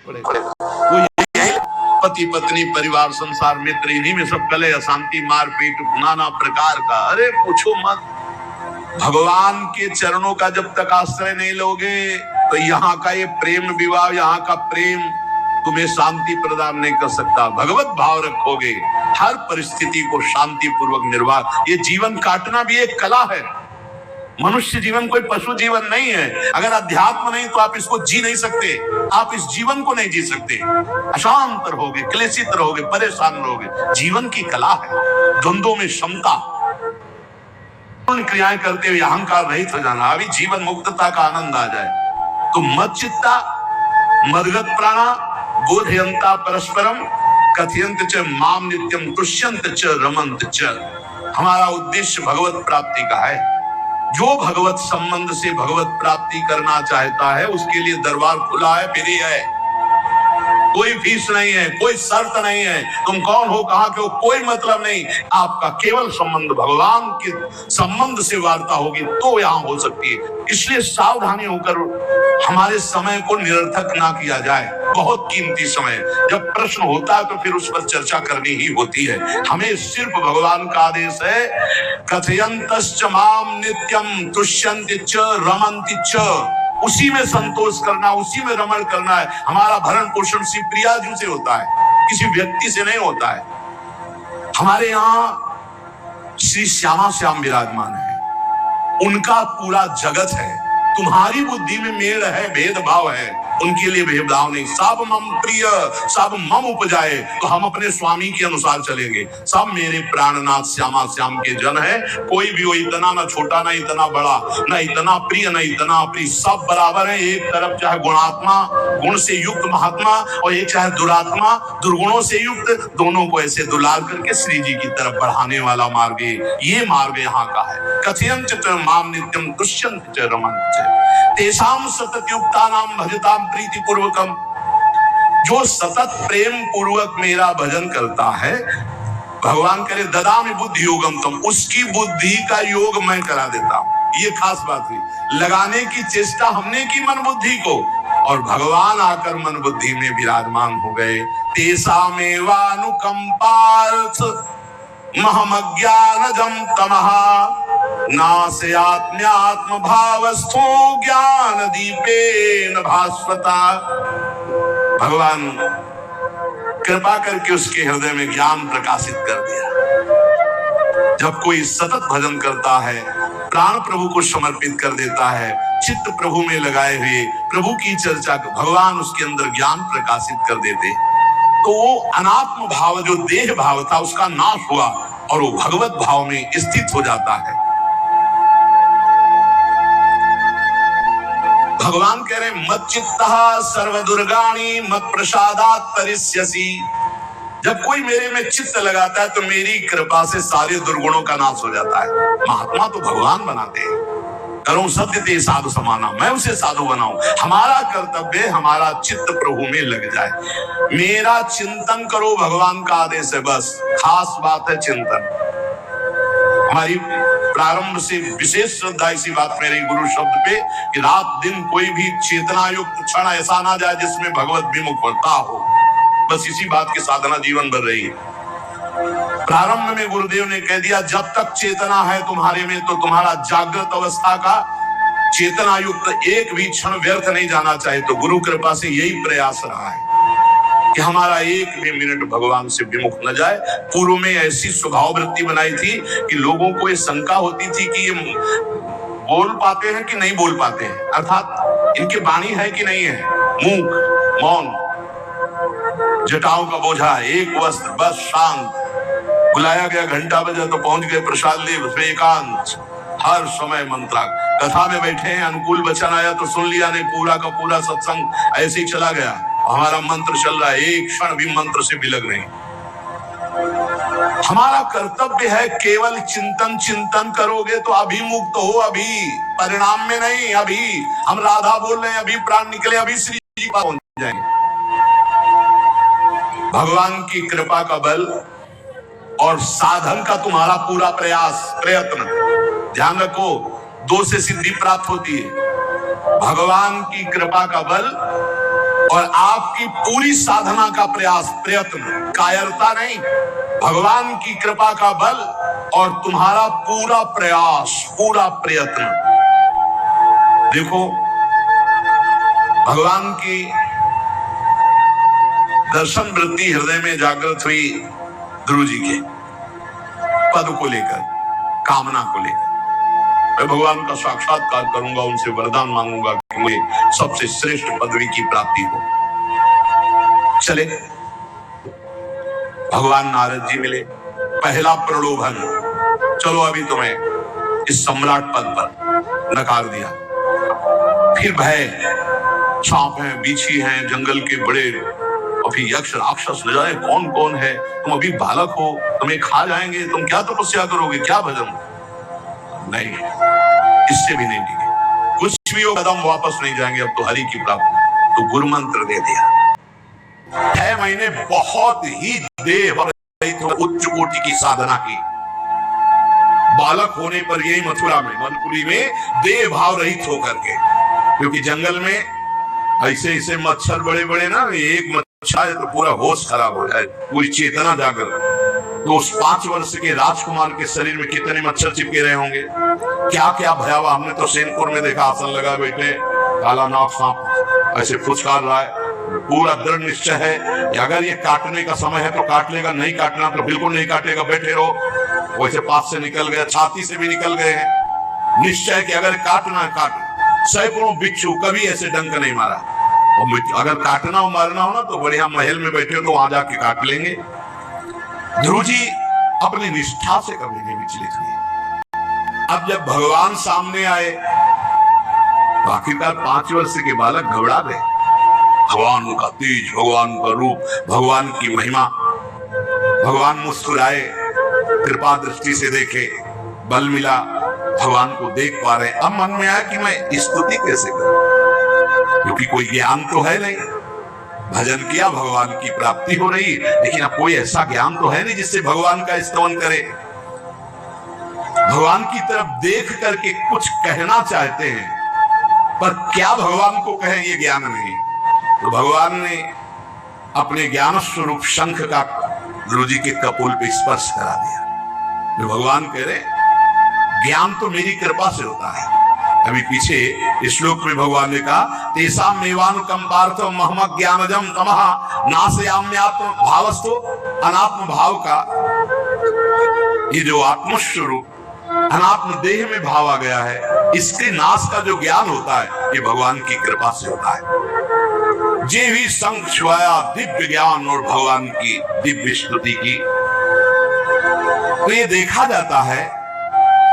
पड़ेगा। वो यही पति पत्नी परिवार संसार मित्र इन्हीं में सब कले अशांति मारपीट नाना प्रकार का। अरे पूछो मत, भगवान के चरणों का जब तक आश्रय नहीं लोगे तो यहाँ का ये प्रेम विवाह, यहाँ का प्रेम तुम्हें शांति प्रदान नहीं कर सकता। भगवत भाव रखोगे, हर परिस्थिति को शांति पूर्वक निर्वाह। ये जीवन काटना भी एक कला है। मनुष्य जीवन कोई पशु जीवन नहीं है। अगर अध्यात्म नहीं तो आप इसको जी नहीं सकते, आप इस जीवन को नहीं जी सकते। अशांत रहोगे, क्लेशित रहोगे, परेशान रहोगे। जीवन की कला है द्वंद्वों में क्षमता, क्रियाएं करते हुए अहंकार रहित हो जाना, अभी जीवन मुक्तता का आनंद आ जाए। तो मच्चित्ता मदगत प्राणा बोधयंता परस्परम कथयंत च माम नित्यम तुष्यंत च रमंत च। हमारा उद्देश्य भगवत प्राप्ति का है। जो भगवत संबंध से भगवत प्राप्ति करना चाहता है उसके लिए दरबार खुला है, फ्री है, कोई फीस नहीं है, कोई शर्त नहीं है। तुम कौन हो, कहां के हो, कोई मतलब नहीं। आपका केवल संबंध भगवान के संबंध से वार्ता होगी तो यहां हो सकती है। इसलिए सावधानी होकर हमारे समय को निरर्थक ना किया जाए। बहुत कीमती समय, जब प्रश्न होता है तो फिर उस पर चर्चा करनी ही होती है। हमें सिर्फ भगवान का आदेश है, कथयंतश्च माम नित्यम तुष्यन्ति च रमन्ति च। उसी में संतोष करना, उसी में रमण करना है। हमारा भरण पोषण श्री प्रिया जी से होता है, किसी व्यक्ति से नहीं होता है। हमारे यहाँ श्री श्यामा श्याम विराजमान है, उनका पूरा जगत है। तुम्हारी बुद्धि में मेल है, भेदभाव है, उनके लिए भेदभाव नहीं। सब मम प्रिय, सब मम उपजाए, तो हम अपने स्वामी के अनुसार चलेंगे। सब मेरे प्राणनाथ श्यामा श्याम के जन है। कोई भी हो, इतना ना छोटा, ना इतना बड़ा, ना इतना प्रिय, ना इतना प्रिय, सब बराबर है। एक तरफ चाहे गुणात्मा, गुण से युक्त महात्मा, और एक चाहे दुरात्मा, दुर्गुणों से युक्त, दोनों को ऐसे दुलार करके श्री जी की तरफ बढ़ाने वाला मार्ग, ये मार्ग यहाँ का है। कथयंत च माम नित्यम तुष्यन्त च रमन्त च तेषाम सतत युक्तानाम भजताम प्रीति पूर्वकम। जो सतत प्रेम पूर्वक मेरा भजन करता है, भगवान करे ददामि बुद्धि योगम तम, उसकी बुद्धि का योग मैं करा देता हूं। ये खास बात हुई। लगाने की चेष्टा हमने की मन बुद्धि को, और भगवान आकर मन बुद्धि में विराजमान हो गए। तेषामेवानुकंपार्थ महमज्ञानजं तमः नास्यात्म्यात्म भावस्थो ज्ञान दीपेन भास्वता। भगवान कृपा करके उसके हृदय में ज्ञान प्रकाशित कर दिया। जब कोई सतत भजन करता है, प्राण प्रभु को समर्पित कर देता है, चित्त प्रभु में लगाए हुए प्रभु की चर्चा, भगवान उसके अंदर ज्ञान प्रकाशित कर देते, तो वो अनात्म भाव जो देह भाव था उसका नाश हुआ और वो भगवत भाव में स्थित हो जाता है। भगवान कह रहे मत चित्तः सर्वदुर्गाणि मत प्रसादात् तरिष्यसि। जब कोई मेरे में चित्त लगाता है तो मेरी कृपा से सारे दुर्गुणों का नाश हो जाता है। महात्मा तो भगवान बनाते हैं। करो सत्य ते साधु समाना, मैं उसे साधु बनाऊं। हमारा कर्तव्य, हमारा चित्त प्रभु में लग जाए। मेरा चिंतन करो, भगवान का आदेश है। बस खास बात है चिंतन। हमारी प्रारंभ से विशेष श्रद्धा इसी बात में रही गुरु शब्द पे कि रात दिन कोई भी चेतना युक्त क्षण ऐसा ना जाए जिसमें भगवत विमुखता हो। बस इसी बात की साधना जीवन भर रही है। प्रारंभ में गुरुदेव ने कह दिया, जब तक चेतना है तुम्हारे में तो तुम्हारा जागृत अवस्था का चेतना युक्त एक भी क्षण व्यर्थ नहीं जाना चाहिए। तो गुरु कृपा से यही प्रयास रहा है कि हमारा एक भी मिनट भगवान से विमुख न जाए। पूर्व में ऐसी स्वभाव वृत्ति बनाई थी कि लोगों को ये शंका होती थी कि ये बोल पाते हैं कि नहीं बोल पाते हैं, अर्थात इनकी वाणी है कि नहीं है। मूक, मौन, जटाओं का बोझा, एक वस्त्र, बस शांत। बुलाया गया, घंटा बजा तो पहुंच गए, प्रसाद ले, एकांत, हर समय मंत्रा। कथा में बैठे हैं, अनुकूल वचन आया तो सुन लिया, नहीं पूरा का पूरा सत्संग ऐसे ही चला गया। हमारा मंत्र चल रहा है, एक क्षण भी मंत्र से विलग नहीं। हमारा कर्तव्य है केवल चिंतन। चिंतन करोगे तो अभिमुक्त हो, अभी परिणाम में नहीं। अभी हम राधा बोल रहे हैं, अभी प्राण निकले, अभी श्री जी पहुंच जाएंगे। भगवान की कृपा का बल और साधन का तुम्हारा पूरा प्रयास, प्रयत्न, ध्यान रखो, दो से सिद्धि प्राप्त होती है। भगवान की कृपा का बल और आपकी पूरी साधना का प्रयत्न, कायरता नहीं, भगवान की कृपा का बल और तुम्हारा पूरा प्रयास, पूरा प्रयत्न। देखो, भगवान की दर्शन वृत्ति हृदय में जागृत हुई ध्रुव जी के पद को लेकर, कामना को लेकर। मैं भगवान का साक्षात्कार करूंगा, उनसे वरदान मांगूंगा कि मुझे सबसे श्रेष्ठ पदवी की प्राप्ति हो। चले, भगवान नारद जी मिले। पहला प्रलोभन, चलो अभी तुम्हें इस सम्राट पद पर नकार दिया। फिर भय, सांप हैं, बिच्छी हैं, जंगल के बड़े, और फिर यक्ष राक्षस न जाने कौन कौन है, तुम अभी बालक हो, तुम्हें खा जाएंगे, तुम क्या तपस्या करोगे, क्या भजन? नहीं, इससे भी नहीं टिके, कुछ भी हो, कदम वापस नहीं जाएंगे, अब तो हरि की प्राप्ति। तो गुरु मंत्र दे दिया। 6 महीने बहुत ही देव उच्च कोटि की साधना की। बालक होने पर यही मथुरा में, मनपुरी में देह भाव रहित होकर के, क्योंकि जंगल में ऐसे ऐसे मच्छर बड़े बड़े ना, एक मच्छर है तो पूरा होश खराब हो जाए, पूरी चेतना जागर। तो उस 5 वर्ष के राजकुमार के शरीर में कितने मच्छर चिपके रहे होंगे, क्या क्या भयावह। हमने तो सेनपुर में देखा, आसन लगा बैठे, काला नाग सांप ऐसे फुसकार रहा है। पूरा दृढ़ निश्चय है कि अगर ये काटने का समय है तो काट लेगा, नहीं काटना तो बिल्कुल नहीं काटेगा, बैठे रहो। वैसे पास से निकल गए, छाती से भी निकल गए हैं। निश्चय कि अगर काटना है काट। सैकड़ों बिच्छू कभी ऐसे डंक नहीं मारा। और अगर काटना हो, मारना हो ना, तो बढ़िया महल में बैठे हो तो वहां जाके काट लेंगे। ध्रुव जी अपनी निष्ठा से कभी नहीं विचलित हुए। अब जब भगवान सामने आए तो आखिरकार 5 वर्ष के बालक घबरा गए। भगवान का तेज, भगवान का रूप, भगवान की महिमा। भगवान मुस्कुराए, कृपा दृष्टि से देखे, बल मिला, भगवान को देख पा रहे। अब मन में आया कि मैं स्तुति कैसे करूं, क्योंकि कोई ज्ञान तो है नहीं। भजन किया, भगवान की प्राप्ति हो रही, लेकिन अब कोई ऐसा ज्ञान तो है नहीं जिससे भगवान का स्तवन करे। भगवान की तरफ देख करके कुछ कहना चाहते हैं, पर क्या भगवान को कहें ये ज्ञान नहीं। तो भगवान ने अपने ज्ञान स्वरूप शंख का गुरु जी के कपोल पे स्पर्श करा दिया। जो भगवान कह रहे, ज्ञान तो मेरी कृपा से होता है। अभी पीछे श्लोक में भगवान ने कहा, तेसाम मेवानुकंपार्थम महमक ज्ञानजम तमः नाशयाम्यात्म भावस्तु। अनात्म भाव का ये जो आत्मस्वरूप अनात्म देह में भाव आ गया है, इसके नाश का जो ज्ञान होता है ये भगवान की कृपा से होता है। जे भी संग छुआया दिव्य ज्ञान और भगवान की दिव्य स्तुति की। तो ये देखा जाता है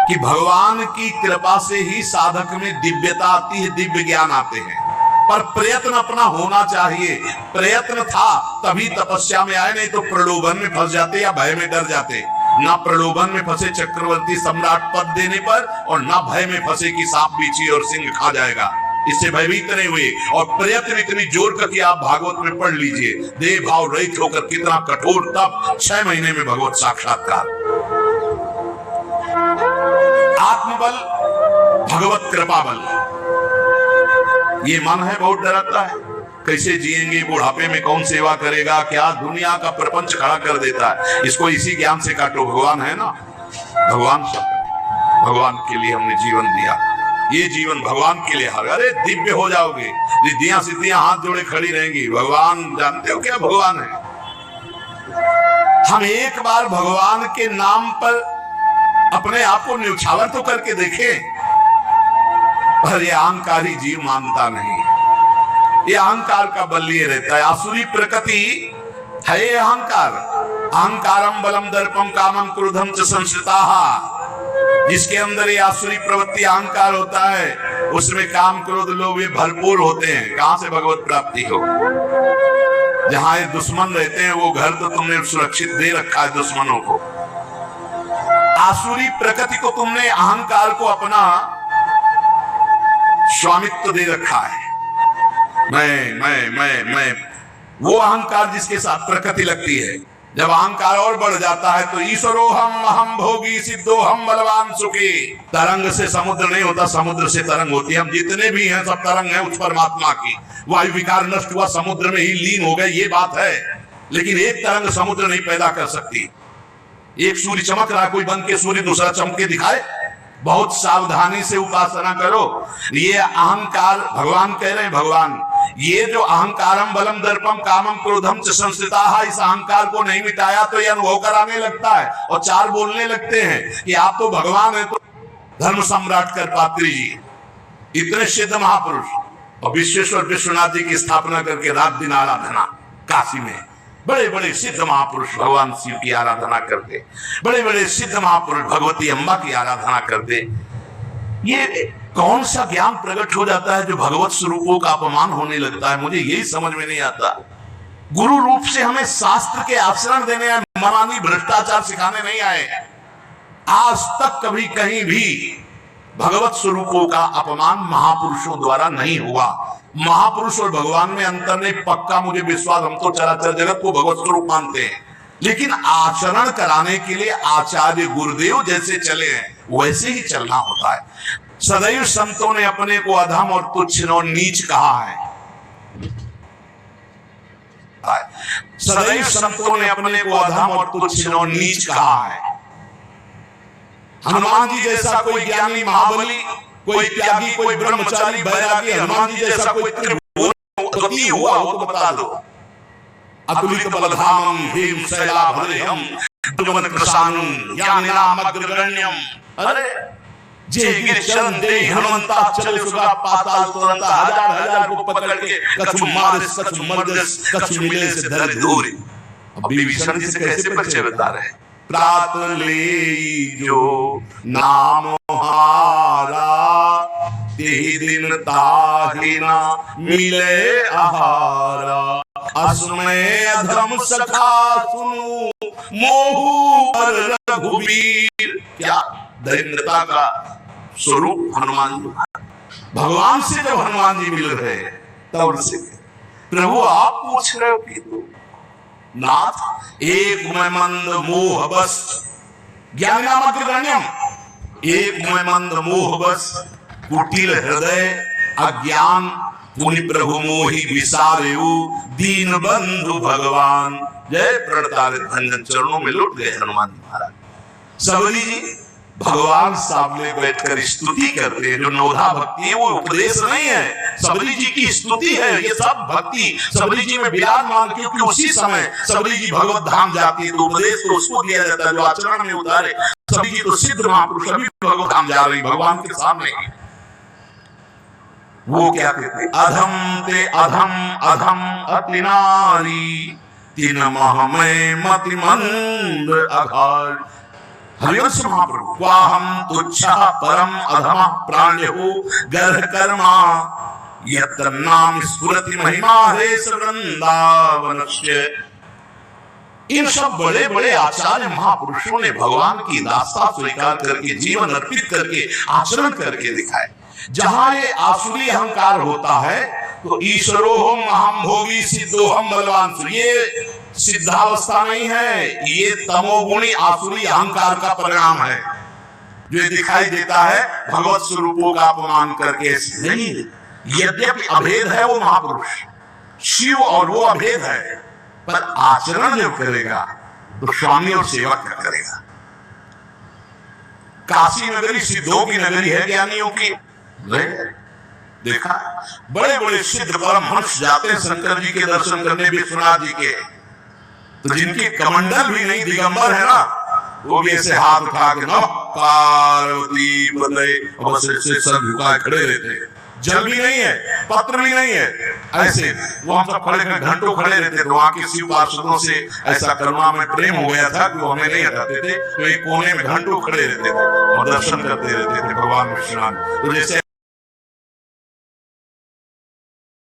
कि भगवान की कृपा से ही साधक में दिव्यता आती है, दिव्य ज्ञान आते हैं। पर प्रयत्न अपना होना चाहिए। प्रयत्न था तभी तपस्या में आए, नहीं तो प्रलोभन में फंस जाते या भय में डर जाते। ना प्रलोभन में फंसे चक्रवर्ती सम्राट पद देने पर, और ना भय में फंसे कि सांप बिच्छी और सिंह खा जाएगा, इससे भयभीत नहीं हुए। और प्रयत्न इतनी जोर करके आप भागवत में पढ़ लीजिए, देह भाव रहित होकर कितना कठोर तप, 6 महीने में भगवत साक्षात्कार। आत्मबल, भगवत कृपा बल। ये मन है बहुत डरता है, कैसे जिएंगे, बुढ़ापे में कौन सेवा करेगा, क्या दुनिया का प्रपंच खड़ा कर देता है। इसको इसी ज्ञान से काटो। भगवान है ना, भगवान सब, भगवान के लिए हमने जीवन दिया। ये जीवन भगवान के लिए, अरे दिव्य हो जाओगे, रिद्धियां सिद्धियां हाथ जोड़े खड़ी रहेंगी। भगवान जानते हो क्या भगवान है। हम एक बार भगवान के नाम पर अपने आप को न्यौछावर तो करके देखें। पर ये अहंकारी जीव मानता नहीं। ये अहंकार का बल लिए रहता है। आसुरी प्रकृति है ये अहंकार। अहंकारम बलम दर्पम कामम क्रोधम च संश्रिताः। जिसके अंदर ये आसुरी प्रवृत्ति अहंकार होता है, उसमें काम क्रोध लोभ ये भरपूर होते हैं। कहां से भगवत प्राप्ति हो। जहां ये दुश्मन रहते हैं वो घर तो तुमने सुरक्षित दे रखा है दुश्मनों को। आसुरी प्रकृति को तुमने, अहंकार को अपना स्वामित्व दे रखा है। मैं वो अहंकार जिसके साथ प्रकृति लगती है, जब अहंकार और बढ़ जाता है तो ईश्वरोहम अहम भोगी सिद्धोहम बलवान सुखी। तरंग से समुद्र नहीं होता, समुद्र से तरंग होती है। हम जितने भी हैं सब तरंग हैं उस परमात्मा की। वायु विकार नष्ट हुआ, समुद्र में ही लीन हो गए, ये बात है। लेकिन एक तरंग समुद्र नहीं पैदा कर सकती। एक सूर्य चमक रहा, कोई बन के सूर्य दूसरा चमक के दिखाए? बहुत सावधानी से उपासना करो। ये अहंकार, भगवान कह रहे हैं, भगवान ये जो अहंकारम बलम दर्पम कामम क्रोधम च संस्थिता, इस अहंकार को नहीं मिटाया तो ये अनुभव कराने लगता है और चार बोलने लगते हैं कि आप तो भगवान है। तो धर्म सम्राट करपात्री जी इतने सिद्ध महापुरुष और विश्वेश्वर विश्वनाथ जी की स्थापना करके रात दिन आराधना, काशी में बड़े बड़े सिद्ध महापुरुष भगवान शिव की आराधना करते, बड़े बड़े सिद्ध महापुरुष भगवती अम्बा की आराधना करते। ये कौन सा ज्ञान प्रकट हो जाता है जो भगवत स्वरूपों का अपमान होने लगता है? मुझे यही समझ में नहीं आता। गुरु रूप से हमें शास्त्र के आचरण देने आए, मनानी भ्रष्टाचार सिखाने नहीं आए। आज तक कभी कहीं भी भगवत स्वरूपों का अपमान महापुरुषों द्वारा नहीं हुआ। महापुरुष और भगवान में अंतर नहीं, पक्का मुझे विश्वास। हम तो चराचर जगत को भगवत स्वरूप मानते हैं, लेकिन आचरण कराने के लिए आचार्य गुरुदेव जैसे चले हैं वैसे ही चलना होता है। सदैव संतों ने अपने को अधम और तुच्छ और नीच कहा है। सदैव संतों ने अपने को अधम और तुच्छ और नीच कहा है। हनुमान जी जैसा कोई ज्ञानी महाबली, कोई त्यागी, कोई ब्रह्मचारी बैरागी, हनुमान जी जैसा कोई त्रिभुवन हुआ हो तो बता दो। अतुलित बलधामम हेम शैलाभद्रम दुर्गम कृशानुम ज्ञानिनाम अग्रगण्यम। अरे जे गिर शरण दे हनुमंता चले सुगा पाताल तुरंत, हजार हजार को पकड़ के कछु मारस कछु मर्दस कछु मिले से धर दूर। अब विभीषण जी से कैसे परिचय बता रहे हैं? प्रात ले जो नाम हारा ते दिन ताहिना मिले आहारा। असमय अधम सखा सुनु मोहु पर रघुवीर। क्या दरिद्रता का स्वरूप हनुमान जी। भगवान से जब हनुमान जी मिल रहे तब से प्रभु आप पूछ रहे हो कि तो नाथ एक मैं मंद मोह बस ज्ञानामग्रगण्यम, एक मैं मंद मोह बस कुटिल हृदय अज्ञान मुनि प्रभु मोहि विसारेउ दीन बंधु भगवान। जय प्रणतारित भंजन चरणों में लुट गए हनुमान जी महाराज। सबरी जी भगवान सामने बैठकर स्तुति करते हैं। जो नवधा भक्ति है वो उपदेश नहीं है, सबरी जी की स्तुति है। ये सब भक्ति सबरी जी में विराजमान, क्योंकि उसी समय सबरी जी भगवत धाम जाती है तो उपदेश तो उसको दिया जाता है जो आचरण में उतारे। सबरी जी तो सिद्ध महापुरुष अभी भगवत धाम जा रही भगवान के सामने। वो क्या कहते? अधम ते अधम अधम अति नारी तीन महमय मति मंद अघार। हरिवंश महाप्रभु क्वाहम तुच्छा परम अधमा प्राण्यो गर्ह कर्मा यत्र नाम स्फुरति महिमा हेश वृंदावनस्य। इन सब बड़े बड़े आचार्य महापुरुषों ने भगवान की दास्ता स्वीकार करके जीवन अर्पित करके आचरण करके दिखाए। जहां ये आसुरी अहंकार होता है तो ईश्वरोहम अहम भोगी सिद्धोहम बलवान। ये सिद्धावस्था नहीं है, ये तमोगुणी आसुरी अहंकार का परिणाम है जो दिखाई देता है भगवत स्वरूपों का अपमान करके। नहीं, यद्यपि अभेद है वो महापुरुष शिव और वो अभेद है, पर आचरण जब करेगा तो स्वामी और सेवा क्या करेगा? काशी नगरी सिद्धों की नगरी है, ज्ञानियों की। देखा बड़े बड़े सिद्ध परमहंस जाते हैं शंकर जी के दर्शन करने, विश्वनाथ जी के। तो जिनके कमंडल भी नहीं दिगंबर है ना, वो भी ऐसे हाथ उठा के पार्वती बदले से सर झुका खड़े रहते। जल भी नहीं है, पत्र भी नहीं है, ऐसे वो हम सब खड़े घंटों खड़े रहते थे। वहां के शिव पार्षदों से ऐसा करुणा में प्रेम हो गया था कि वो हमें नहीं हटाते थे, तो एक कोने में घंटों खड़े रहते थे और दर्शन करते रहते थे भगवान विश्वनाथ। तो जैसे